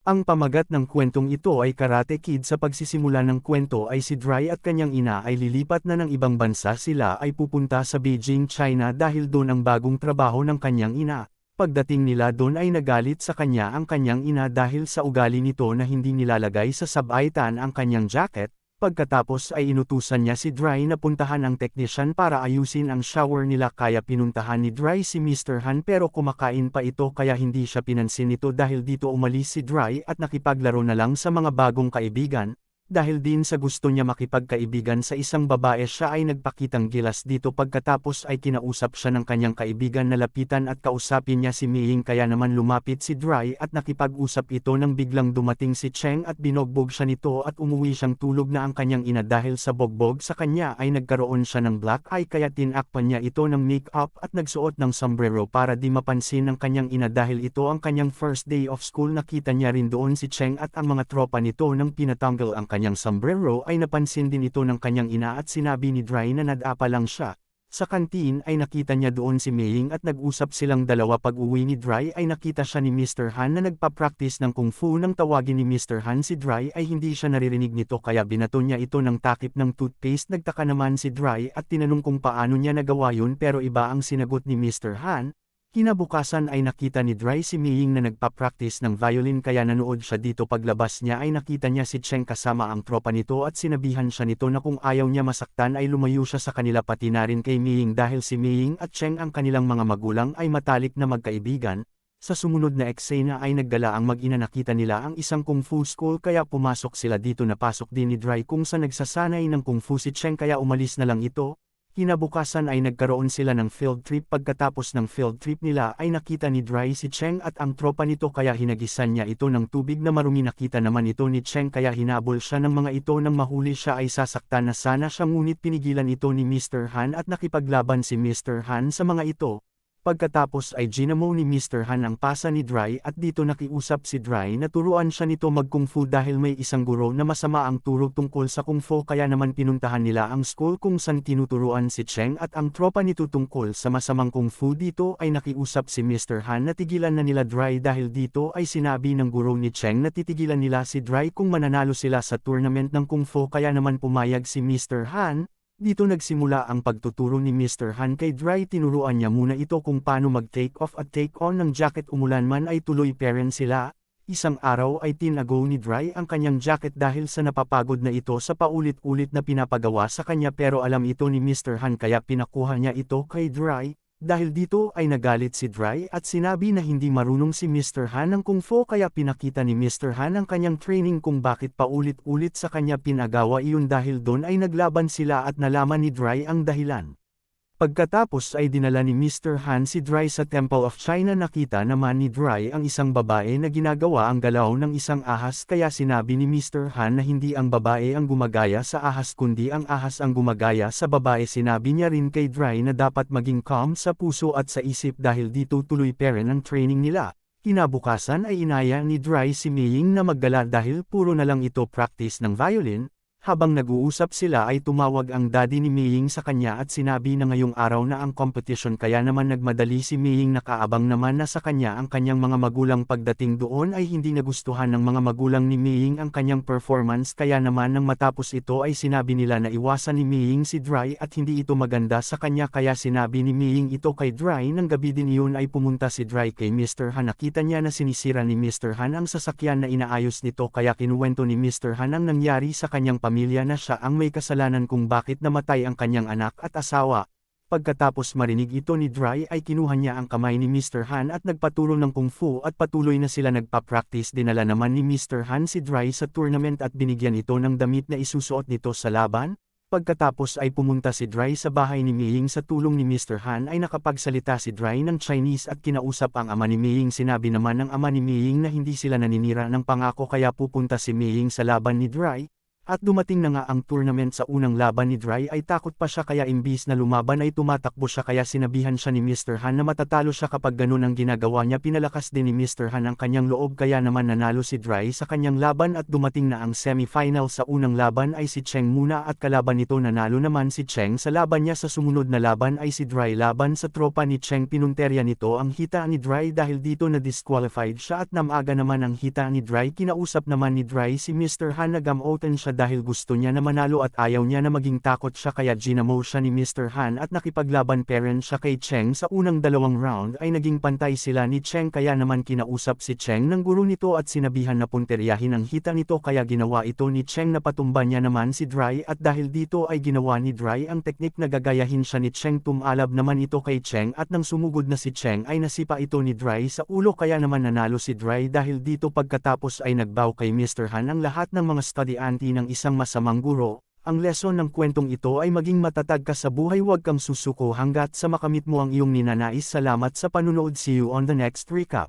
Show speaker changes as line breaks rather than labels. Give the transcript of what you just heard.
Ang pamagat ng kwentong ito ay Karate Kid. Sa pagsisimula ng kwento ay si Dry at kanyang ina ay lilipat na ng ibang bansa. Sila ay pupunta sa Beijing, China dahil doon ang bagong trabaho ng kanyang ina. Pagdating nila doon ay nagalit sa kanya ang kanyang ina dahil sa ugali nito na hindi nilalagay sa sabaitan ang kanyang jacket. Pagkatapos ay inutusan niya si Dry na puntahan ang technician para ayusin ang shower nila, kaya pinuntahan ni Dry si Mr. Han pero kumakain pa ito kaya hindi siya pinansin nito. Dahil dito umalis si Dry at nakipaglaro na lang sa mga bagong kaibigan. Dahil din sa gusto niya makipagkaibigan sa isang babae, siya ay nagpakitang gilas dito. Pagkatapos ay kinausap siya ng kanyang kaibigan na lapitan at kausapin niya si Ming, kaya naman lumapit si Dry at nakipag-usap ito nang biglang dumating si Cheng at binogbog siya nito at umuwi siyang tulog na ang kanyang ina. Dahil sa bogbog sa kanya ay nagkaroon siya ng black eye kaya tinakpan niya ito ng make-up at nagsuot ng sombrero para di mapansin ng kanyang ina. Dahil ito ang kanyang first day of school, nakita niya rin doon si Cheng at ang mga tropa nito. Nang pinatanggal ang kanyang sombrero ay napansin din ito ng kanyang ina at sinabi ni Dry na nadapa lang siya. Sa kantin ay nakita niya doon si Ming at nag-usap silang dalawa. Pag-uwi ni Dry ay nakita siya ni Mr. Han na nagpa-practice ng kung fu. Nang tawagin ni Mr. Han si Dry ay hindi siya naririnig nito kaya binato niya ito ng takip ng toothpaste. Nagtaka naman si Dry at tinanong kung paano niya nagawa yun pero iba ang sinagot ni Mr. Han. Kinabukasan ay nakita ni Dry si Ming na nagpa-practice ng violin kaya nanood siya dito. Paglabas niya ay nakita niya si Cheng kasama ang tropa nito at sinabihan siya nito na kung ayaw niya masaktan ay lumayo siya sa kanila, pati na rin kay Ming dahil si Ming at Cheng ang kanilang mga magulang ay matalik na magkaibigan. Sa sumunod na eksena ay nagdala ang mag-ina, nakita nila ang isang kung fu school kaya pumasok sila dito. Napasok din ni Dry kung sa nagsasanay ng kung fu si Cheng kaya umalis na lang ito. Kinabukasan ay nagkaroon sila ng field trip. Pagkatapos ng field trip nila ay nakita ni Dry si Cheng at ang tropa nito kaya hinagisan niya ito ng tubig na marumi. Nakita naman ito ni Cheng kaya hinabol siya ng mga ito. Nang mahuli siya ay sasaktan na sana siya ngunit pinigilan ito ni Mr. Han at nakipaglaban si Mr. Han sa mga ito. Pagkatapos ay ginamo ni Mr. Han ang pasa ni Dry at dito nakiusap si Dry na turuan siya nito mag-kung fu dahil may isang guro na masama ang turo tungkol sa kung fu, kaya naman pinuntahan nila ang school kung saan tinuturuan si Cheng at ang tropa nito tungkol sa masamang kung fu. Dito ay nakiusap si Mr. Han na tigilan na nila Dry dahil dito ay sinabi ng guro ni Cheng na titigilan nila si Dry kung mananalo sila sa tournament ng kung fu, kaya naman pumayag si Mr. Han. Dito nagsimula ang pagtuturo ni Mr. Han kay Dry. Tinuruan niya muna ito kung paano mag-take off at take on ng jacket. Umulan man ay tuloy pa rin sila. Isang araw ay tinago ni Dry ang kanyang jacket dahil sa napapagod na ito sa paulit-ulit na pinapagawa sa kanya, pero alam ito ni Mr. Han kaya pinakuha niya ito kay Dry. Dahil dito ay nagalit si Dry at sinabi na hindi marunong si Mr. Han ng kung fu kaya pinakita ni Mr. Han ang kanyang training kung bakit paulit-ulit sa kanya pinagawa iyon. Dahil doon ay naglaban sila at nalaman ni Dry ang dahilan. Pagkatapos ay dinala ni Mr. Han si Dry sa Temple of China. Nakita naman ni Dry ang isang babae na ginagawa ang galaw ng isang ahas kaya sinabi ni Mr. Han na hindi ang babae ang gumagaya sa ahas kundi ang ahas ang gumagaya sa babae. Sinabi niya rin kay Dry na dapat maging calm sa puso at sa isip dahil dito tuloy pa rin ang training nila. Kinabukasan ay inaya ni Dry si Ming na maggala dahil puro na lang ito practice ng violin. Habang nag-uusap sila ay tumawag ang daddy ni Ming sa kanya at sinabi na ngayong araw na ang competition, kaya naman nagmadali si Ming. Nakaabang naman na sa kanya ang kanyang mga magulang. Pagdating doon ay hindi nagustuhan ng mga magulang ni Ming ang kanyang performance kaya naman nang matapos ito ay sinabi nila na iwasan ni Ming si Dry at hindi ito maganda sa kanya kaya sinabi ni Ming ito kay Dry. Nang gabi din iyon ay pumunta si Dry kay Mr. Han. Nakita niya na sinisira ni Mr. Han ang sasakyan na inaayos nito kaya kinuwento ni Mr. Han ang nangyari sa kanyang pamilya na siya ang may kasalanan kung bakit namatay ang kanyang anak at asawa. Pagkatapos marinig ito ni Dry ay kinuha niya ang kamay ni Mr. Han at nagpaturo ng kung fu at patuloy na sila nagpa-practice. Dinala naman ni Mr. Han si Dry sa tournament at binigyan ito ng damit na isusuot nito sa laban. Pagkatapos ay pumunta si Dry sa bahay ni Ming. Sa tulong ni Mr. Han ay nakapagsalita si Dry ng Chinese at kinausap ang ama ni Ming. Sinabi naman ng ama ni Ming na hindi sila naninira ng pangako kaya pupunta si Ming sa laban ni Dry. At dumating na nga ang tournament sa unang laban ni Dry ay takot pa siya kaya imbis na lumaban ay tumatakbo siya kaya sinabihan siya ni Mr. Han na matatalo siya kapag ganun ang ginagawa niya pinalakas din ni Mr. Han ang kanyang loob kaya naman nanalo si Dry sa kanyang laban at dumating na ang semi-final sa unang laban ay si Cheng muna at kalaban nito nanalo naman si Cheng sa laban niya sa sumunod na laban ay si Dry laban sa tropa ni Cheng pinunterya nito ang hita ni Dry dahil dito na disqualified siya at namaga naman ang hita ni Dry kinausap naman ni Dry si Mr. Han na gamutan siya dahil gusto niya na manalo at ayaw niya na maging takot siya kaya ginamo siya ni Mr. Han at nakipaglaban parent siya kay Cheng sa unang dalawang round ay naging pantay sila ni Cheng kaya naman kinausap si Cheng ng guro nito at sinabihan na punteryahin ang hita nito kaya ginawa ito ni Cheng na patumba niya naman si Dry at dahil dito ay ginawa ni Dry ang teknik na gagayahin siya ni Cheng tumalab naman ito kay Cheng at nang sumugod na si Cheng ay nasipa ito ni Dry sa ulo kaya naman nanalo si Dry dahil dito pagkatapos ay nagbow kay Mr. Han ang lahat ng mga estudyante ng isang masamang guro. Ang lesson ng kwentong ito ay maging matatag ka sa buhay huwag kang susuko hanggat sa makamit mo ang iyong ninanais salamat sa panunood see you on the next recap.